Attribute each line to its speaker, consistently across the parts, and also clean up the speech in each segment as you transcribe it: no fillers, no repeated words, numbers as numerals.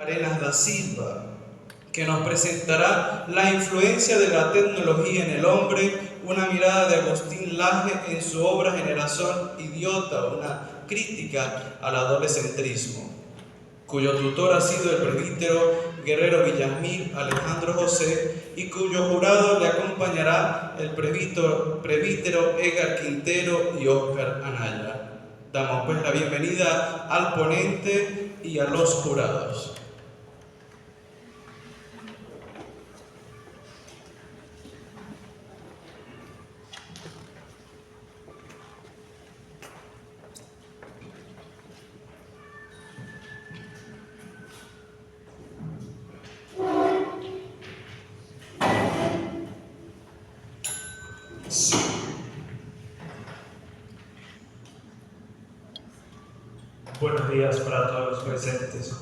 Speaker 1: Arenas da Silva, que nos presentará la influencia de la tecnología en el hombre, una mirada de Agustín Laje en su obra Generación Idiota, una crítica al adolescentrismo, cuyo tutor ha sido el presbítero Guerrero Villamil Alejandro José y cuyo jurado le acompañará el presbítero Edgar Quintero y Óscar Anaya. Damos pues la bienvenida al ponente y a los jurados.
Speaker 2: Buenos días para todos los presentes.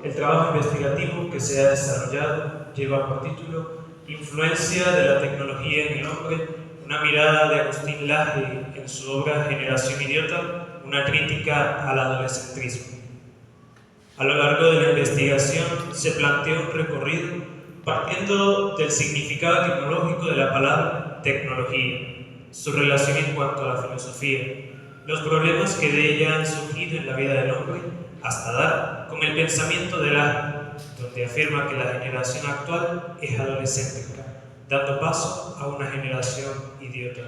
Speaker 2: El trabajo investigativo que se ha desarrollado lleva por título Influencia de la tecnología en el hombre, una mirada de Agustín Laje en su obra Generación Idiota, una crítica al adolescentrismo. A lo largo de la investigación se plantea un recorrido partiendo del significado etimológico de la palabra tecnología, su relación en cuanto a la filosofía, los problemas que de ella han surgido en la vida del hombre, hasta dar con el pensamiento de Laje, donde afirma que la generación actual es adolescéntrica, dando paso a una generación idiota.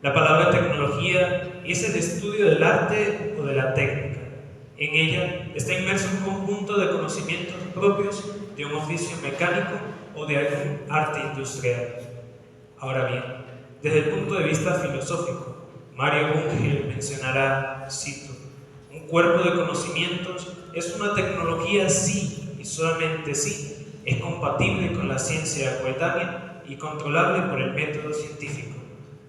Speaker 2: La palabra tecnología es el estudio del arte o de la técnica. En ella está inmerso un conjunto de conocimientos propios de un oficio mecánico o de algún arte industrial. Ahora bien, desde el punto de vista filosófico, Mario Bunge mencionará, cito, un cuerpo de conocimientos es una tecnología si y solamente si es compatible con la ciencia coetánea y controlable por el método científico,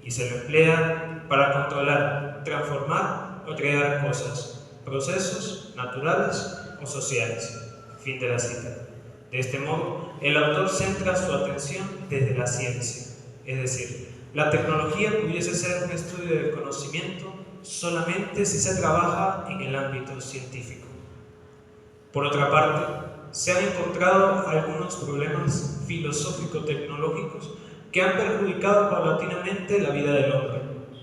Speaker 2: y se lo emplea para controlar, transformar o crear cosas, procesos naturales o sociales. Fin de la cita. De este modo, el autor centra su atención desde la ciencia, es decir, la tecnología pudiese ser un estudio del conocimiento solamente si se trabaja en el ámbito científico. Por otra parte, se han encontrado algunos problemas filosófico-tecnológicos que han perjudicado paulatinamente la vida del hombre,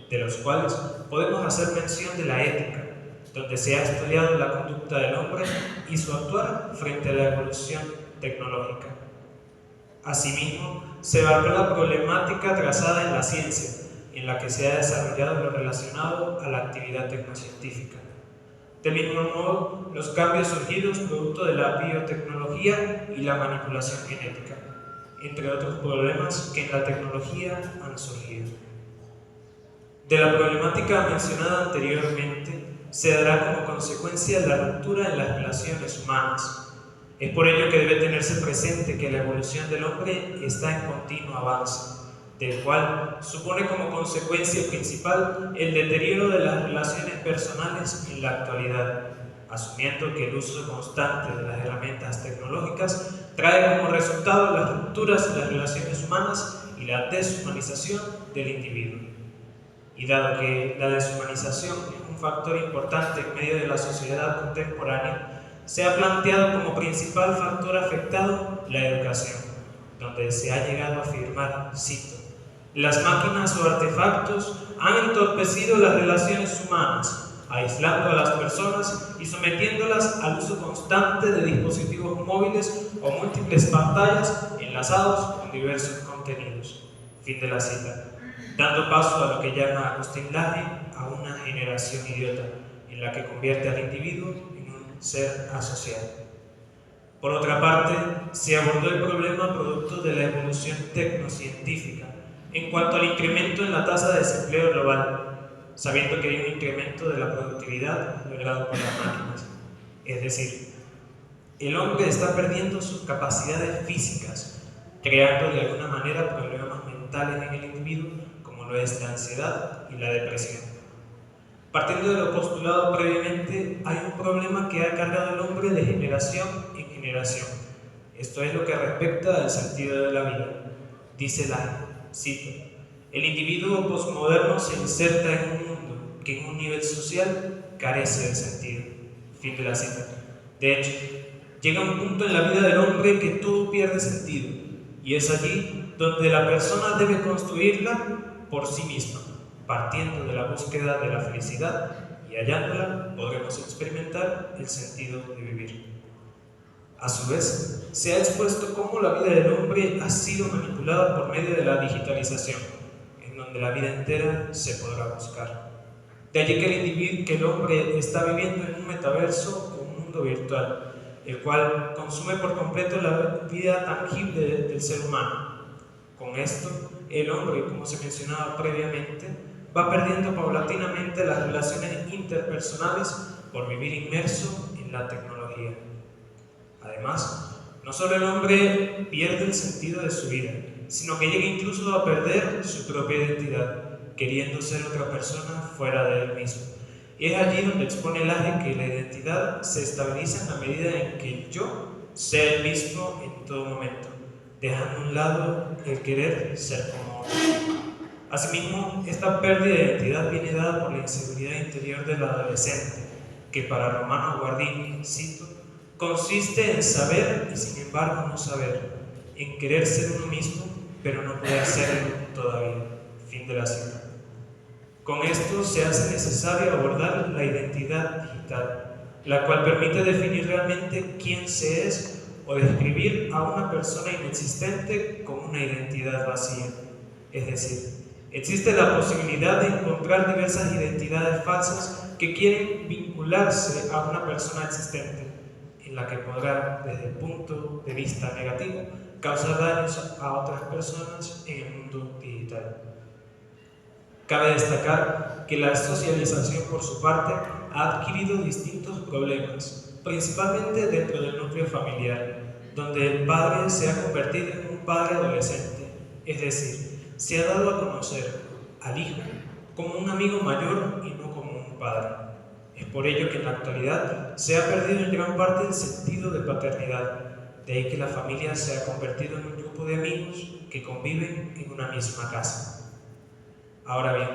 Speaker 2: de los cuales podemos hacer mención de la ética, donde se ha estudiado la conducta del hombre y su actuar frente a la evolución tecnológica. Asimismo, se evaluó la problemática trazada en la ciencia, en la que se ha desarrollado lo relacionado a la actividad tecnocientífica. Del mismo modo, los cambios surgidos producto de la biotecnología y la manipulación genética, entre otros problemas que en la tecnología han surgido. De la problemática mencionada anteriormente, se dará como consecuencia la ruptura en las relaciones humanas. Es por ello que debe tenerse presente que la evolución del hombre está en continuo avance, del cual supone como consecuencia principal el deterioro de las relaciones personales en la actualidad, asumiendo que el uso constante de las herramientas tecnológicas trae como resultado las rupturas en las relaciones humanas y la deshumanización del individuo. Y dado que la deshumanización es un factor importante en medio de la sociedad contemporánea, se ha planteado como principal factor afectado la educación, donde se ha llegado a afirmar, cito, las máquinas o artefactos han entorpecido las relaciones humanas, aislando a las personas y sometiéndolas al uso constante de dispositivos móviles o múltiples pantallas enlazados con diversos contenidos. Fin de la cita. Dando paso a lo que llama Agustín Laje a una generación idiota, en la que convierte al individuo en un ser asociado. Por otra parte, se abordó el problema producto de la evolución tecnocientífica en cuanto al incremento en la tasa de desempleo global, sabiendo que hay un incremento de la productividad logrado por las máquinas. Es decir, el hombre está perdiendo sus capacidades físicas, creando de alguna manera problemas mentales en el individuo, como lo es la ansiedad y la depresión. Partiendo de lo postulado previamente, hay un problema que ha cargado al hombre de generación en generación. Esto es lo que respecta al sentido de la vida. Dice Laje, cito, el individuo posmoderno se inserta en un mundo que en un nivel social carece de sentido. Fin de la cita. De hecho, llega un punto en la vida del hombre que todo pierde sentido, y es allí donde la persona debe construirla por sí misma, partiendo de la búsqueda de la felicidad, y hallándola podremos experimentar el sentido de vivir. A su vez, se ha expuesto cómo la vida del hombre ha sido manipulada por medio de la digitalización, en donde la vida entera se podrá buscar. De allí que el hombre está viviendo en un metaverso o un mundo virtual, el cual consume por completo la vida tangible del ser humano. Con esto, el hombre, como se mencionaba previamente, va perdiendo paulatinamente las relaciones interpersonales por vivir inmerso en la tecnología. Además, no solo el hombre pierde el sentido de su vida, sino que llega incluso a perder su propia identidad, queriendo ser otra persona fuera de él mismo. Y es allí donde expone Laje que la identidad se estabiliza en la medida en que el yo sea el mismo en todo momento, dejando a un lado el querer ser como otro. Asimismo, esta pérdida de identidad viene dada por la inseguridad interior del adolescente, que para Romano Guardini, cito, consiste en saber y sin embargo no saber, en querer ser uno mismo, pero no poder serlo todavía. Fin de la cita. Con esto se hace necesario abordar la identidad digital, la cual permite definir realmente quién se es o describir a una persona inexistente con una identidad vacía. Es decir, existe la posibilidad de encontrar diversas identidades falsas que quieren vincularse a una persona existente, en la que podrá, desde el punto de vista negativo, causar daños a otras personas en el mundo digital. Cabe destacar que la socialización, por su parte, ha adquirido distintos problemas, principalmente dentro del núcleo familiar, donde el padre se ha convertido en un padre adolescente, es decir, se ha dado a conocer al hijo como un amigo mayor y no como un padre. Es por ello que en la actualidad se ha perdido en gran parte el sentido de paternidad, de ahí que la familia se ha convertido en un grupo de amigos que conviven en una misma casa. Ahora bien,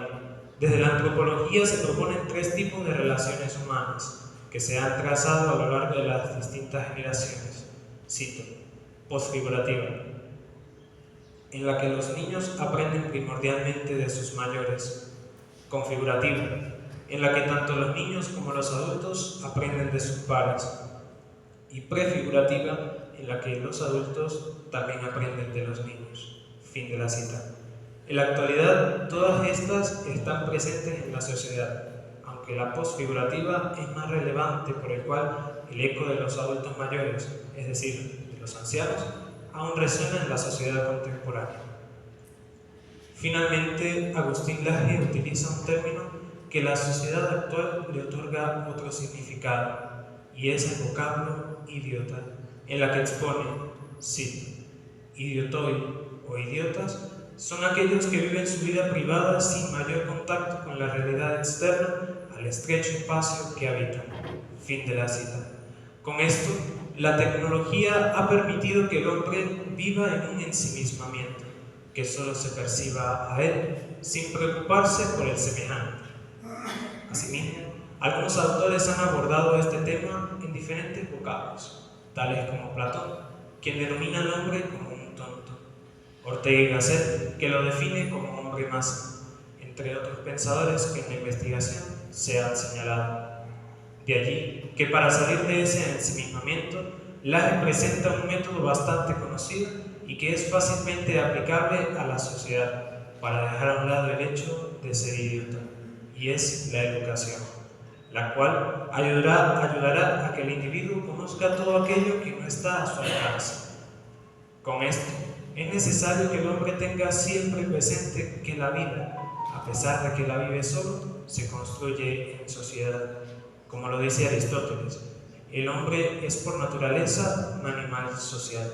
Speaker 2: desde la antropología se proponen tres tipos de relaciones humanas que se han trazado a lo largo de las distintas generaciones. Cito: posfigurativa, en la que los niños aprenden primordialmente de sus mayores; configurativa, en la que tanto los niños como los adultos aprenden de sus pares; y prefigurativa, en la que los adultos también aprenden de los niños. Fin de la cita. En la actualidad, todas estas están presentes en la sociedad, aunque la posfigurativa es más relevante, por el cual el eco de los adultos mayores, es decir, de los ancianos, aún resuena en la sociedad contemporánea. Finalmente, Agustín Laje utiliza un término que la sociedad actual le otorga otro significado, y es el vocablo idiota, en la que expone, cito: idiotoi o idiotas son aquellos que viven su vida privada sin mayor contacto con la realidad externa al estrecho espacio que habitan. Fin de la cita. Con esto, la tecnología ha permitido que el hombre viva en un ensimismamiento, que solo se perciba a él, sin preocuparse por el semejante. Asimismo, algunos autores han abordado este tema en diferentes vocablos, tales como Platón, quien denomina al hombre como un tonto; Ortega y Gasset, que lo define como hombre masa, entre otros pensadores que en la investigación se han señalado. De allí que para salir de ese ensimismamiento, Laje presenta un método bastante conocido y que es fácilmente aplicable a la sociedad para dejar a un lado el hecho de ser idiota, y es la educación, la cual ayudará a que el individuo conozca todo aquello que no está a su alcance. Con esto, es necesario que el hombre tenga siempre presente que la vida, a pesar de que la vive solo, se construye en sociedad. Como lo dice Aristóteles, el hombre es por naturaleza un animal social,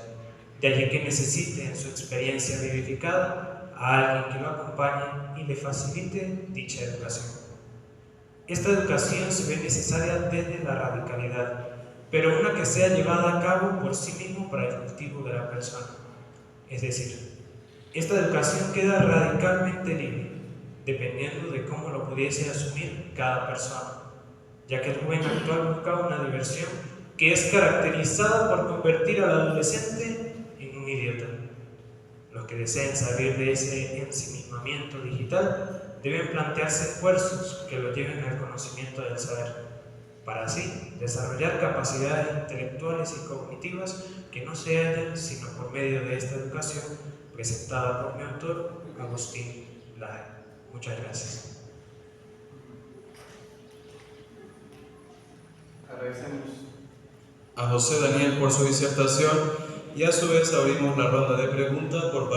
Speaker 2: de allí que necesite en su experiencia vivificada a alguien que lo acompañe y le facilite dicha educación. Esta educación se ve necesaria desde la radicalidad, pero una que sea llevada a cabo por sí mismo para el cultivo de la persona. Es decir, esta educación queda radicalmente libre, dependiendo de cómo lo pudiese asumir cada persona, ya que el joven actual busca una diversión que es caracterizada por convertir al adolescente en un idiota. Los que deseen salir de ese ensimismamiento digital deben plantearse esfuerzos que los lleven al conocimiento del saber, para así desarrollar capacidades intelectuales y cognitivas que no se hallan sino por medio de esta educación presentada por mi autor, Agustín Laje. Muchas gracias.
Speaker 3: Agradecemos
Speaker 1: a José Daniel por su disertación y a su vez abrimos la ronda de preguntas por parte